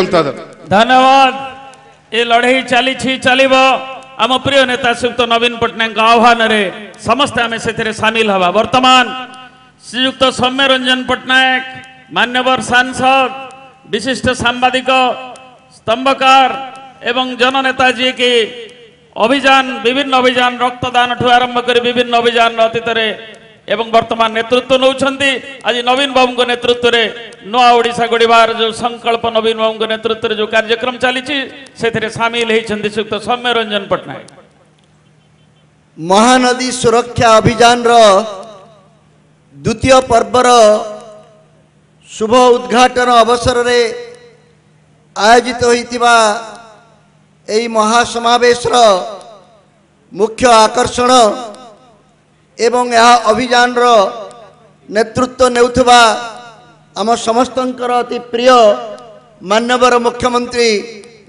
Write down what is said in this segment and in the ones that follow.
धन्यवाद। ये लड़ाई चली चलिब आम प्रिय नेता श्रीयुक्त नवीन पट्टनायक आह्वान रे समस्ते आम से सामिल हवा। वर्तमान श्रीयुक्त सौम्य रंजन पट्टनायक मान्यवर सांसद विशिष्ट सांबादिक स्तंभकार एवं जननेता जी की अभियान विभिन्न अभियान रक्तदान ठू आरंभ कर विभिन्न अभियान अतीत एवं वर्तमान नेतृत्व नौछंती। आज नवीन बाबू को नेतृत्व रे नुआ ओडिशा गढ़िबार जो संकल्प नवीन बाबू को नेतृत्व रे जो कार्यक्रम चली से सामिल होती श्रीयुक्त सौम्य रंजन पट्टनायक। महानदी सुरक्षा अभियान रो द्वितीय पर्वर शुभ उद्घाटन अवसर रे आयोजित होइतिबा एई महासमावेश रो मुख्य आकर्षण एवं यह अभियान रो नेतृत्व नेउथबा आम समस्तंकर अति प्रिय माननीय मुख्यमंत्री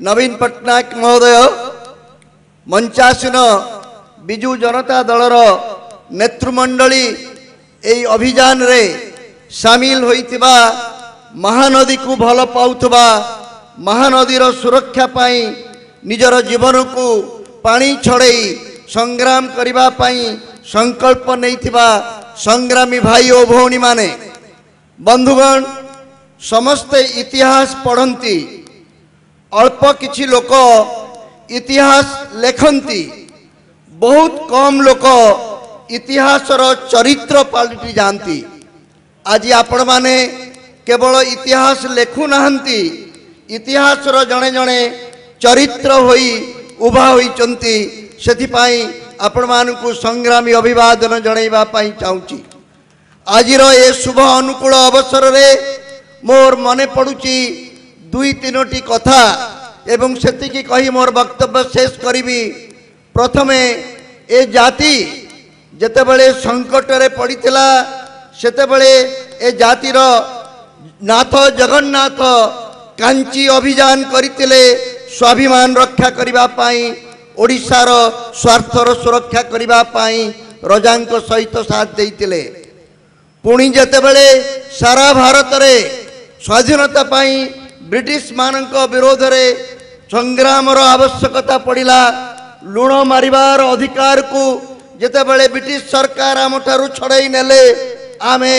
नवीन पट्टनायक महोदय मंचासीन बिजु जनता दलर नेतृमंडली एई अभियान रे सामिल होइतिबा महानदी को भल पाउथबा महानदीर सुरक्षा पाई निजर जीवन को पानी छड़े संग्राम करिबा पाई संकल्प नैथिबा संग्रामी भाई और भौणी माने बंधुगण समस्ते इतिहास पढ़ती अल्प किछि लोक इतिहास लेखन्ति बहुत कम लोक इतिहासर चरित्र पलटि जानती। आज आपण माने केवल इतिहास लेखु नाहंती इतिहासर जणे जणे चरित्र होई उभा होइचंती। सेथिपाई आपण मानकु संग्रामी अभिवादन जणाइबा पाई चाहूची। आजिर ए शुभ अनुकूल अवसर रे मोर मने पड़ुची दुई तीनोटी कथा एवं सेतिकी कही मोर वक्तव्य शेष करिबी। प्रथमे ए जाति जेतेबेले संकट रे पड़ितिला सेतेबेले ए जातिर नाथ जगन्नाथ कांची अभियान करितिले स्वाभिमान रक्षा करिबा पाई ओडिशार स्वार्थर सुरक्षा करिबा पाई रजांक सहित साथ देइतिले। पुणी जेतेबेले सारा भारत रे स्वाधीनता पाई ब्रिटिश मानक विरोध रे संग्रामर आवश्यकता पड़िला लुण मारिबार अधिकार को जेतेबेले ब्रिटिश सरकार आमठारु छड़ाई नेले आमे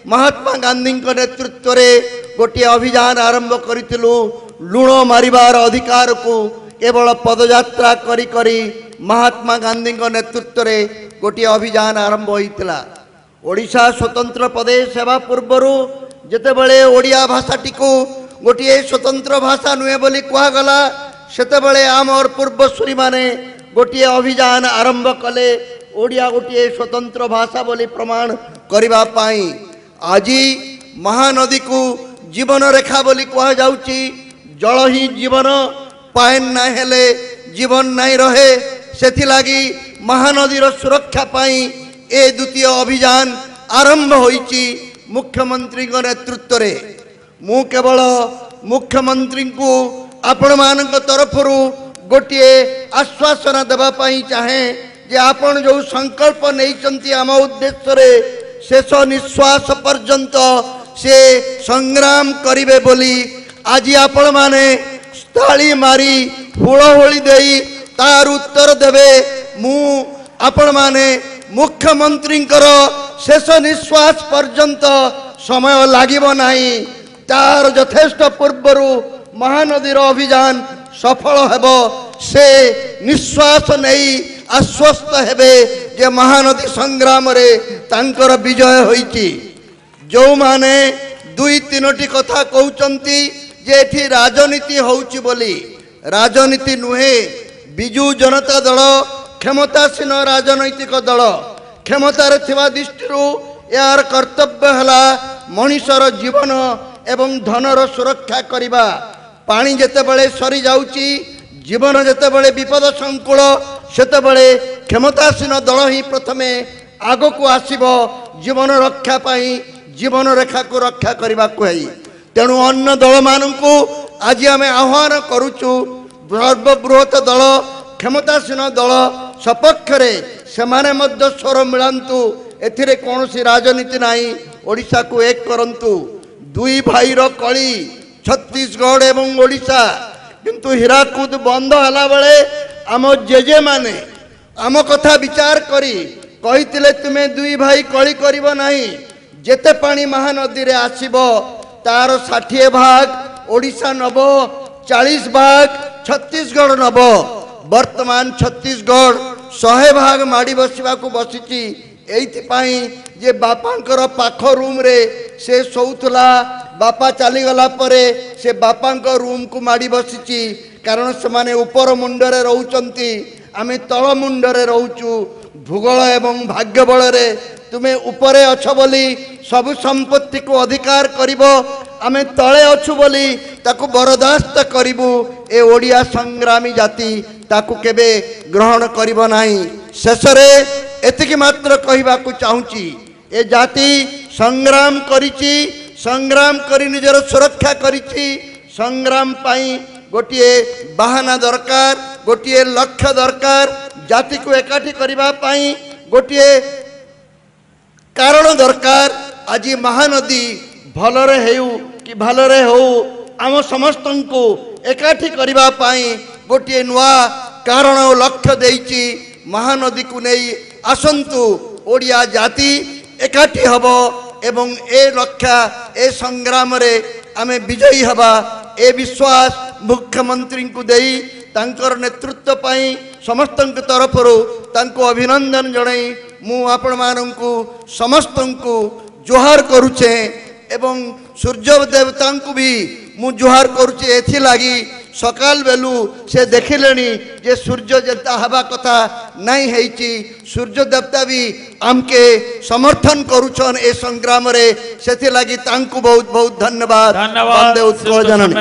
महात्मा गांधी नेतृत्व रे गोटे अभियान आरंभ करितिलु। लुण मारिबार अधिकार को केवल पदयात्रा करी करी महात्मा गांधी नेतृत्व रे गोटे अभियान आरंभ होइतिला। ओडिशा स्वतंत्र प्रदेश हेबा पूर्वरु जेतेबेले ओडिया भाषाटी को गोटे स्वतंत्र भाषा नुहे बोली कहगला सेतेबेले आमर पूर्वसूरी माने गोटे अभियान आरंभ कले ओडिया गोटे स्वतंत्र भाषा बोली प्रमाण करिबा पाई। आज महानदी को जीवन रेखा बोली कह जाउची। जल ही जीवन पाएन ना हेले जीवन नहीं रहे सेथिलागी महानदीर सुरक्षा पाई ए द्वितीय अभियान आरंभ होइची मुख्यमंत्री नेतृत्व रे। मु केवल मुख्यमंत्री को आपण मानक तरफरु गोटे आश्वासन देबा पाई चाहे जे आपण जो संकल्प नैचंती आम उद्देश्य रे शेष निश्वास पर्यंत से संग्राम करिवे बोली आज आपण माने ताली मारी हुड़हुड़ी देई तार उत्तर देवे। मु आपण माने मुख्यमंत्री शेष निश्वास पर्यंत समय लागिब नाही तार यथेष्ट पूर्वरु महानदीर अभियान सफल हेबो से निश्वास नहीं आश्वस्त हेबे जे महानदी संग्राम रे तांकर विजय होईची। जो माने दुई तीनोटी कथा कहउचंती जे एठी राजनीति होउची बोली राजनीति नुहे। बिजु जनता दल क्षमतासीन राजनैतिक दल क्षमतार थिबा दृष्टिरू यार कर्तव्य हला मनुष्यर जीवन एवं धनर सुरक्षा करिबा। पानी जेतेबेले सरी जाउची जीवन जेतेबेले विपद संकुल सेतेबेले क्षमतासीन दल ही प्रथमे आगो को आसीबो जीवन रक्षा पाई जीवन रेखा को रक्षा करने को है। तेणु अन्य दल मानू आज आम आह्वान करुचु सर्वबृहत दल क्षमतासीन दल सपक्ष से स्वर मिलांतु एथिरे कौन सी राजनीति नहीं ओडिशा को एक करंतु दुई भाईर कली छत्तीसगढ़ एवं ओडिशा किंतु हीराकुद बंद हला बेले आम जेजे माने आम कथा विचार करी कहितिले तुमे दुई भाई कली करिब नाही जेते पानी महानदी रे आसीबो तार 60 भाग ओडिशा नब 40 भाग छत्तीसगढ़ नब वर्तमान छत्तीसगढ़ 100 भाग माड़ी बसवा को बसिची एइथिपाई जे बापांकर पाख रूम रे से सोउथला बापा चली गला परे से बापांक रूम को माड़ी बसिची कारण से माने ऊपर मुंडरे रहउचंती आमे तळ मुंडरे रहउचु भूगोल एवं भाग्य बल रे तुमे ऊपरे अछ बोली सब संपत्ति को अधिकार करिवो आमे तळे अछु बोली ताकू बरदास्त करिवु ए ओडिया संग्रामी जाति ताकू केबे ग्रहण करिवो नाही शेषरे एतिकी मात्र कहिबा को चाहूची ए जाति संग्राम करिची संग्राम करी निजर सुरक्षा करिची संग्राम पाई गोटिए बाहाना दरकार गोटिए लक्ष्य दरकार जाति को एकाठी करिबा पाई गोटिए कारण दरकार आज महानदी भलरे हेउ कि भलरे हो आम समस्त को एकाठी करिबा पाई गोटिए नुआ कारण और लक्ष्य देइची महानदी को नहीं आसंतु ओडिया जाति एकाठी हबो एवं ए रक्षा ए संग्राम रे आमे विजयी हबा ए विश्वास मुख्यमंत्री को देई तांकर नेतृत्व पाई समस्त तरफ तांको अभिनंदन जणाई मु आपण मानंकु समस्त को जोहार करुचे एवं सूर्य देवता को भी मु जोहार करुचे एथि लागी सकाल बेलू से देखिलेनी जे सूर्य जेता हवा कथा नहीं हेची सूर्य देवता भी आमके समर्थन करुछन ए संग्राम रे सेथि लागी तांकु बहुत बहुत धन्यवाद। धन्यवाद। वंदे उत्कल जननी।